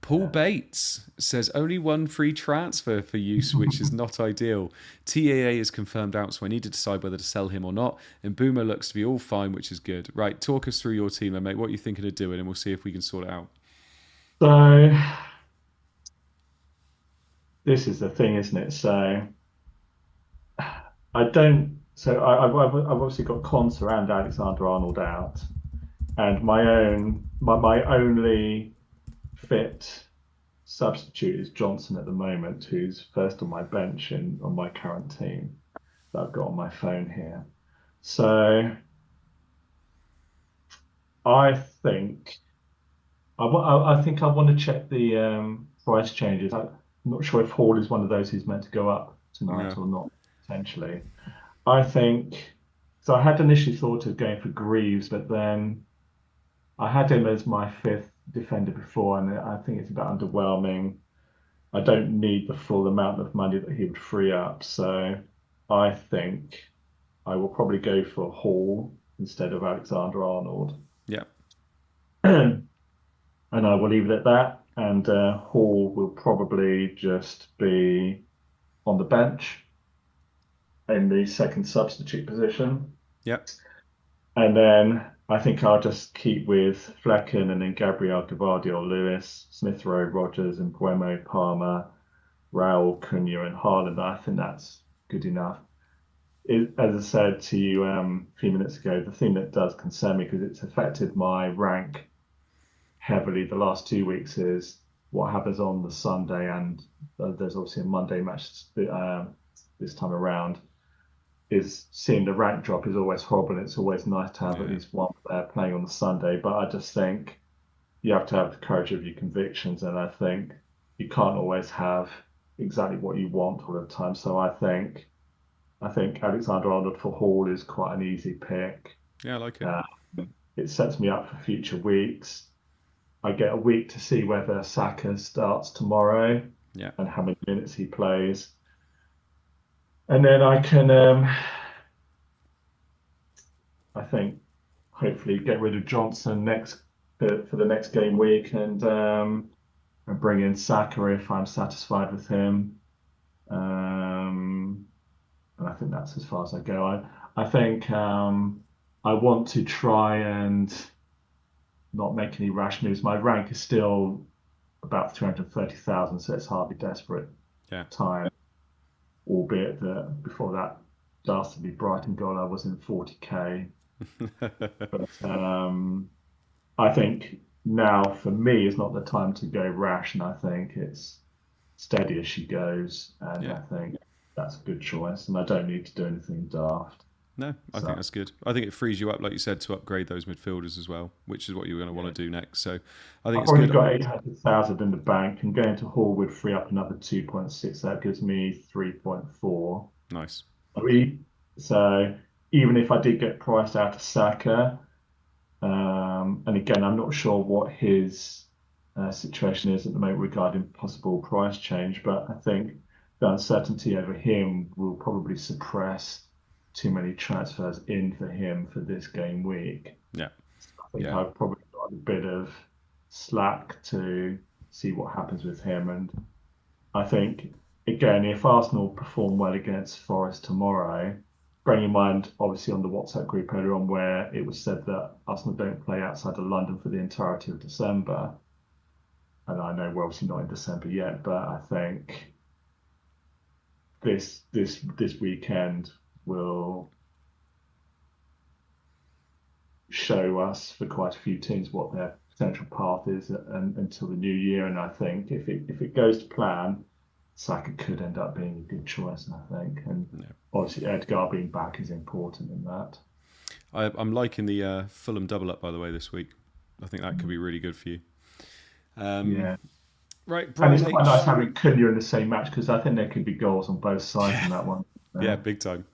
[SPEAKER 2] Paul Bates says only one free transfer for use, which is not ideal. TAA is confirmed out, so I need to decide whether to sell him or not. And Boomer looks to be all fine, which is good. Right, talk us through your team, then, mate. What are you thinking of doing, and we'll see if we can sort it out.
[SPEAKER 3] So this is the thing, isn't it? So I don't. So I've obviously got Conser and Alexander-Arnold out, and my only fit substitute is Johnson at the moment, who's first on my bench and on my current team that I've got on my phone here. So I think I think I want to check the price changes. I'm not sure if Hall is one of those who's meant to go up tonight or not, potentially. I think so. I had initially thought of going for Greaves, but then I had him as my fifth defender before, and I think it's a bit underwhelming. I don't need the full amount of money that he would free up, so I think I will probably go for Hall instead of Alexander Arnold.
[SPEAKER 2] Yeah.
[SPEAKER 3] And I will leave it at that. And Hall will probably just be on the bench in the second substitute position.
[SPEAKER 2] Yep.
[SPEAKER 3] And then I think I'll just keep with Flecken and then Gabriel, Gvardiol, Lewis, Smith Rowe, Rogers, and Buemo, Palmer, Raul, Cunha, and Haaland. I think that's good enough. As I said to you a few minutes ago, the thing that does concern me, because it's affected my rank heavily the last 2 weeks, is what happens on the Sunday, and there's obviously a Monday match this time around. Is seeing the rank drop is always horrible. It's always nice to have at least one player playing on the Sunday, but I just think you have to have the courage of your convictions, and I think you can't always have exactly what you want all the time. So I think Alexander-Arnold for Hall is quite an easy pick.
[SPEAKER 2] Yeah, I like it.
[SPEAKER 3] It sets me up for future weeks. I get a week to see whether Saka starts tomorrow and how many minutes he plays. And then I can, I think, hopefully get rid of Johnson for the next game week and bring in Saka if I'm satisfied with him. And I think that's as far as I go. I think I want to try and not make any rash moves. My rank is still about 330,000, so it's hardly desperate
[SPEAKER 2] Yeah.
[SPEAKER 3] time, albeit that before that dastardly Brighton goal, I was in 40k. But I think now for me is not the time to go rash, and I think it's steady as she goes, and
[SPEAKER 2] Yeah.
[SPEAKER 3] I think that's a good choice, and I don't need to do anything daft.
[SPEAKER 2] No, I think
[SPEAKER 3] So
[SPEAKER 2] that's good. I think it frees you up, like you said, to upgrade those midfielders as well, which is what you're going to want
[SPEAKER 3] yeah.
[SPEAKER 2] to do next. So I think
[SPEAKER 3] I've
[SPEAKER 2] it's
[SPEAKER 3] already
[SPEAKER 2] good.
[SPEAKER 3] got 800,000 in the bank, and going to Hall would free up another 2.6. That gives me 3.4.
[SPEAKER 2] Nice.
[SPEAKER 3] So even if I did get priced out of Saka, and again, I'm not sure what his situation is at the moment regarding possible price change, but I think the uncertainty over him will probably suppress too many transfers in for him for this game week.
[SPEAKER 2] Yeah.
[SPEAKER 3] I think
[SPEAKER 2] Yeah.
[SPEAKER 3] I've probably got a bit of slack to see what happens with him. And I think, again, if Arsenal perform well against Forest tomorrow, bearing in mind, obviously, on the WhatsApp group earlier on, where it was said that Arsenal don't play outside of London for the entirety of December. And I know we're obviously not in December yet, but I think this weekend will show us for quite a few teams what their potential path is until the new year. And I think if it goes to plan, Saka could end up being a good choice. I think, and
[SPEAKER 2] Yeah.
[SPEAKER 3] obviously Edgar being back is important in that.
[SPEAKER 2] I'm liking the Fulham double up, by the way, this week. I think that could be really good for you.
[SPEAKER 3] Yeah,
[SPEAKER 2] Right,
[SPEAKER 3] and
[SPEAKER 2] Brian
[SPEAKER 3] it's quite nice
[SPEAKER 2] H.
[SPEAKER 3] having Cunha in the same match because I think there could be goals on both sides
[SPEAKER 2] Yeah.
[SPEAKER 3] in that one.
[SPEAKER 2] Yeah, big time.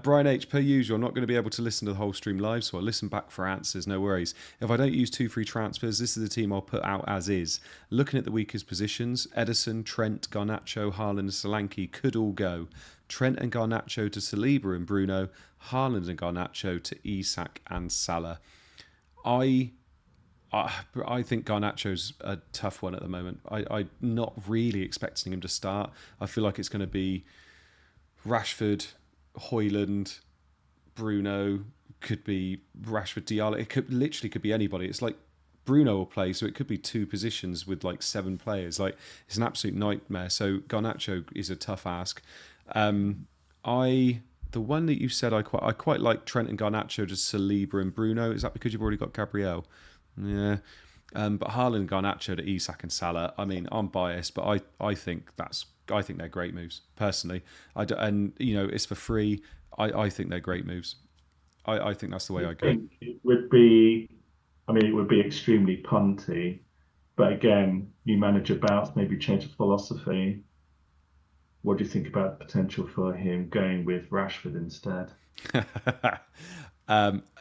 [SPEAKER 2] Brian H, per usual, I'm not going to be able to listen to the whole stream live, so I'll listen back for answers, no worries. If I don't use 2 free transfers, this is the team I'll put out as is. Looking at the weakest positions, Edison, Trent, Garnacho, Haaland and Solanke could all go. Trent and Garnacho to Saliba and Bruno, Haaland and Garnacho to Isak and Salah. I think Garnacho's a tough one at the moment. I'm not really expecting him to start. I feel like it's going to be Rashford, Hoyland, Bruno, could be Rashford, Diallo. It could be anybody. It's like Bruno will play, so it could be 2 positions with like 7 players. Like it's an absolute nightmare. So Garnacho is a tough ask. The one that you said I quite like Trent and Garnacho to Saliba and Bruno. Is that because you've already got Gabriel? Yeah. But Haaland and Garnacho to Isak and Salah. I mean, I'm biased, but I think they're great moves personally. And it's for free. I think they're great moves. I think that's the way
[SPEAKER 3] I
[SPEAKER 2] I go.
[SPEAKER 3] think it would be, I mean, it would be extremely punty, but again, new manager bounce, maybe change of philosophy. What do you think about the potential for him going with Rashford instead?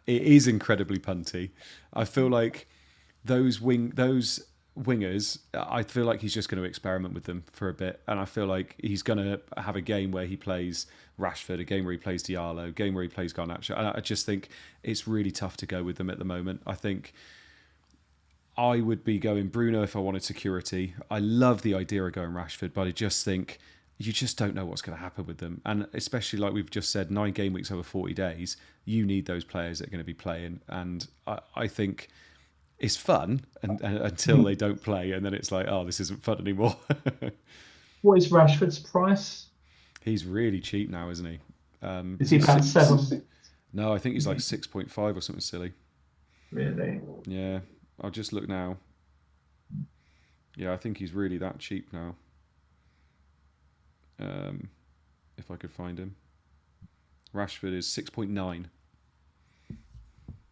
[SPEAKER 2] It is incredibly punty. I feel like those wingers. I feel like he's just going to experiment with them for a bit, and I feel like he's going to have a game where he plays Rashford, a game where he plays Diallo, a game where he plays Garnacho. And I just think it's really tough to go with them at the moment. I think I would be going Bruno if I wanted security. I love the idea of going Rashford, but I just think you just don't know what's going to happen with them. And especially like we've just said, 9 game weeks over 40 days, you need those players that are going to be playing. And I think it's fun until they don't play, and then it's like, oh, this isn't fun anymore.
[SPEAKER 3] What is Rashford's price?
[SPEAKER 2] He's really cheap now, isn't he?
[SPEAKER 3] Is he about 7?
[SPEAKER 2] No, I think he's like 6.5 or something silly.
[SPEAKER 3] Really?
[SPEAKER 2] Yeah, I'll just look now. Yeah, I think he's really that cheap now. If I could find him. Rashford is 6.9.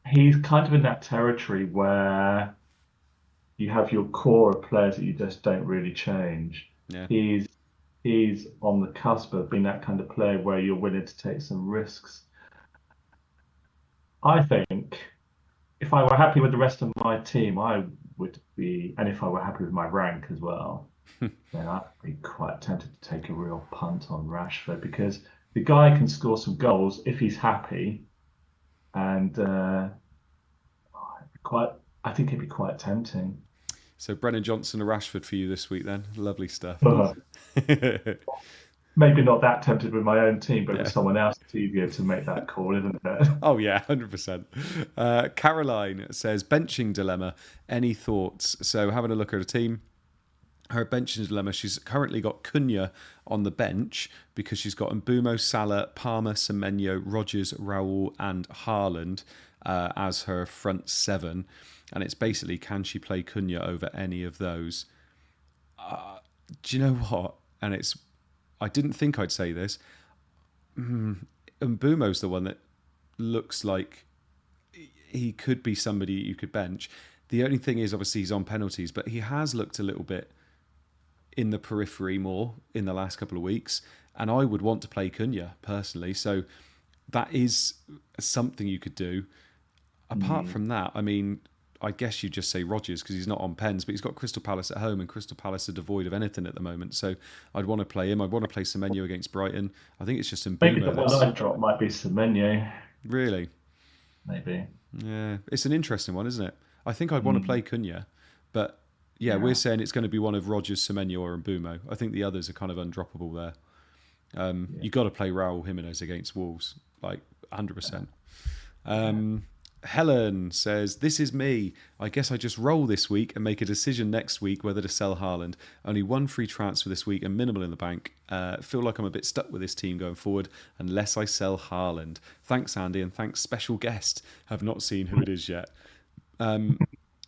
[SPEAKER 3] He's kind of in that territory where you have your core of players that you just don't really change.
[SPEAKER 2] Yeah.
[SPEAKER 3] He's on the cusp of being that kind of player where you're willing to take some risks. I think if I were happy with the rest of my team, I would be, and if I were happy with my rank as well, then I'd be quite tempted to take a real punt on Rashford because the guy can score some goals if he's happy, and quite, I think it'd be quite tempting.
[SPEAKER 2] So Brennan Johnson and Rashford for you this week then. Lovely stuff.
[SPEAKER 3] Maybe not that tempted with my own team, but with
[SPEAKER 2] Yeah.
[SPEAKER 3] someone else, it's easier to make that call, isn't it?
[SPEAKER 2] Oh yeah, 100%. Caroline says benching dilemma. Any thoughts? So having a look at a team. her benching dilemma, she's currently got Cunha on the bench because she's got Mbumo, Salah, Palmer, Semenyo, Rogers, Raul, and Haaland as her front seven. And it's basically, can she play Cunha over any of those? Do you know what? And it's, I didn't think I'd say this. Mbumo's the one that looks like he could be somebody you could bench. The only thing is, obviously, he's on penalties, but he has looked a little bit in the periphery more in the last couple of weeks. And I would want to play Cunha personally. So that is something you could do. Apart from that, I mean, I guess you just say Rodgers because he's not on pens, but he's got Crystal Palace at home, and Crystal Palace are devoid of anything at the moment. So I'd want to play him. I'd want to play Semenyo against Brighton. I think it's just
[SPEAKER 3] Maybe the
[SPEAKER 2] Mbumo
[SPEAKER 3] one
[SPEAKER 2] that's
[SPEAKER 3] I'd drop might be Semenyo.
[SPEAKER 2] really,
[SPEAKER 3] Maybe.
[SPEAKER 2] yeah, it's an interesting one, isn't it? I think I'd want to play Cunha, but yeah, we're
[SPEAKER 3] Yeah.
[SPEAKER 2] saying it's going to be one of Rodgers, Semenyo, or Mbumo. I think the others are kind of undroppable there. You got to play Raul Jimenez against Wolves, like 100%. Helen says, "This is me. I guess I just roll this week and make a decision next week whether to sell Haaland. Only one free transfer this week and minimal in the bank. Feel like I'm a bit stuck with this team going forward unless I sell Haaland. Thanks, Andy, and thanks, special guest. Have not seen who it is yet."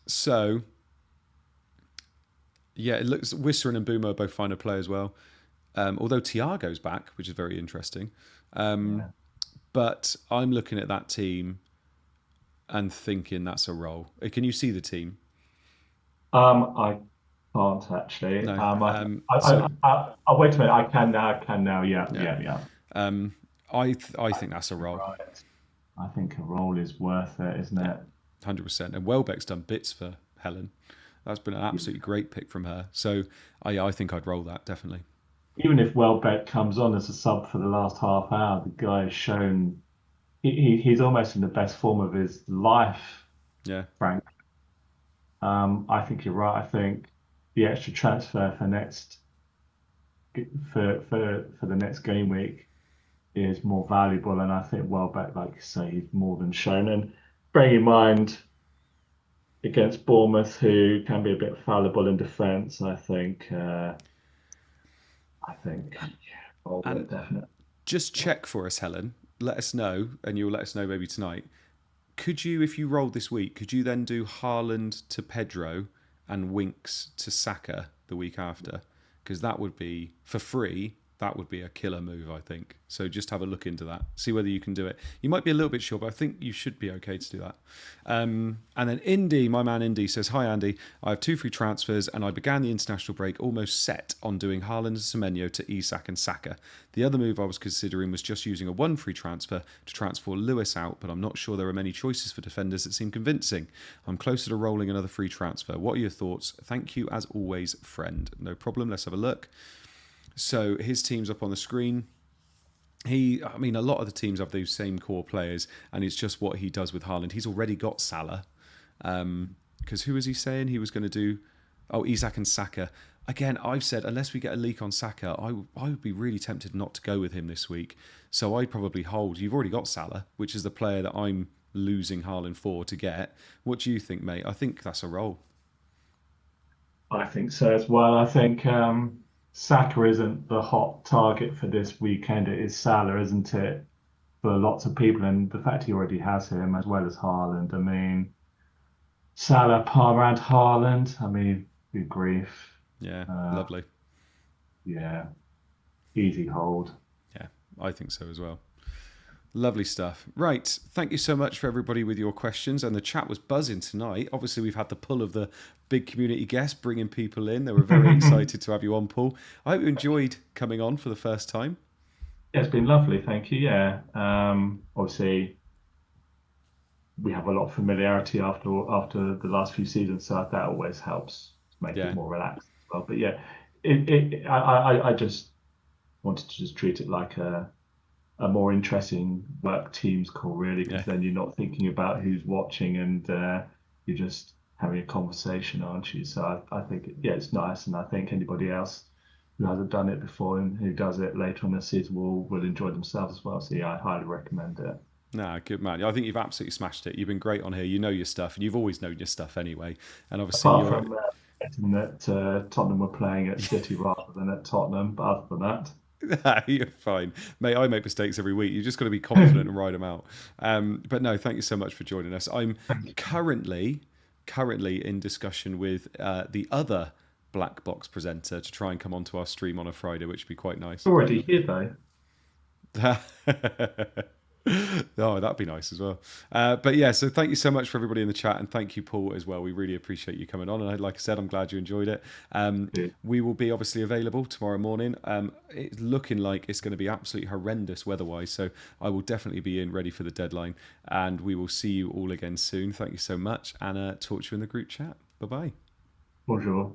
[SPEAKER 2] So, yeah, it looks Wisser and Mbumo are both fine to play as well. Although Thiago's back, which is very interesting.
[SPEAKER 3] Yeah.
[SPEAKER 2] But I'm looking at that team and thinking that's a roll. Can you see the team?
[SPEAKER 3] I can't actually.
[SPEAKER 2] No.
[SPEAKER 3] Wait a minute. I can now. I can now. Yeah,
[SPEAKER 2] Yeah.
[SPEAKER 3] yeah, yeah.
[SPEAKER 2] I think that's a roll.
[SPEAKER 3] Right. I think a roll is worth it, isn't it?
[SPEAKER 2] 100%. And Welbeck's done bits for Helen. That's been an absolutely great pick from her. So I think I'd roll that, definitely.
[SPEAKER 3] Even if Welbeck comes on as a sub for the last half hour, the guy has shown he's almost in the best form of his life,
[SPEAKER 2] Yeah.
[SPEAKER 3] Frank. I think you're right. I think the extra transfer for the next game week is more valuable, and I think Welbeck, like you say, he's more than shown. And bearing in mind against Bournemouth, who can be a bit fallible in defence, I think Welbeck
[SPEAKER 2] And
[SPEAKER 3] definitely.
[SPEAKER 2] just check for us, Helen. Let us know, and you'll let us know maybe tonight. Could you, if you rolled this week, could you then do Haaland to Pedro and Winks to Saka the week after? Because that would be, for free, that would be a killer move, I think. So just have a look into that. See whether you can do it. You might be a little bit short, but I think you should be okay to do that. And then Indy, my man Indy, says, "Hi Andy, I have 2 free transfers and I began the international break almost set on doing Haaland and Semenyo to Isak and Saka. The other move I was considering was just using a 1 free transfer to transfer Lewis out, but I'm not sure there are many choices for defenders that seem convincing. I'm closer to rolling another free transfer. What are your thoughts? Thank you as always, friend." No problem, let's have a look. So his team's up on the screen. I mean, a lot of the teams have those same core players, and it's just what he does with Haaland. He's already got Salah. Because who was he saying he was going to do? Oh, Isak and Saka. Again, I've said, unless we get a leak on Saka, I would be really tempted not to go with him this week. So I'd probably hold. You've already got Salah, which is the player that I'm losing Haaland for to get. What do you think, mate? I think that's a roll.
[SPEAKER 3] I think so as well. I think Saka isn't the hot target for this weekend. It is Salah, isn't it? For lots of people, and the fact he already has him as well as Haaland. I mean, Salah, Palmer, and Haaland. I mean, good grief.
[SPEAKER 2] Yeah,
[SPEAKER 3] Uh,
[SPEAKER 2] lovely.
[SPEAKER 3] yeah, easy hold.
[SPEAKER 2] Yeah, I think so as well. Lovely stuff. Right. Thank you so much for everybody with your questions. And the chat was buzzing tonight. Obviously, we've had the pull of the big community guests bringing people in. They were very excited to have you on, Paul. I hope you enjoyed coming on for the first time.
[SPEAKER 3] Yeah, it's been lovely. Thank you. Yeah. Obviously, we have a lot of familiarity after the last few seasons, so that always helps to make
[SPEAKER 2] Yeah.
[SPEAKER 3] it more relaxed as well. But yeah, I just wanted to just treat it like a more interesting work teams call, really,
[SPEAKER 2] Yeah.
[SPEAKER 3] because then you're not thinking about who's watching and you're just having a conversation, aren't you? So I think, yeah, it's nice. And I think anybody else who hasn't done it before and who does it later on the season will enjoy themselves as well. So yeah, I highly recommend it.
[SPEAKER 2] Nah, good man. I think you've absolutely smashed it. You've been great on here. You know your stuff, and you've always known your stuff anyway. And obviously,
[SPEAKER 3] Apart
[SPEAKER 2] you're
[SPEAKER 3] from forgetting that Tottenham were playing at City rather than at Tottenham. But other than that,
[SPEAKER 2] You're fine, mate. I make mistakes every week. You just got to be confident and ride them out. But no, thank you so much for joining us. I'm currently in discussion with the other Black Box presenter to try and come onto our stream on a Friday, which would be quite nice.
[SPEAKER 3] already here though.
[SPEAKER 2] Oh, that'd be nice as well. But yeah, so thank you so much for everybody in the chat, and thank you, Paul, as well. We really appreciate you coming on, and like I said, I'm glad you enjoyed it.
[SPEAKER 3] Yeah.
[SPEAKER 2] We will be obviously available tomorrow morning. It's looking like it's going to be absolutely horrendous weather-wise, so I will definitely be in ready for the deadline, and we will see you all again soon. Thank you so much, and talk to you in the group chat. Bye bye.
[SPEAKER 3] Bonjour.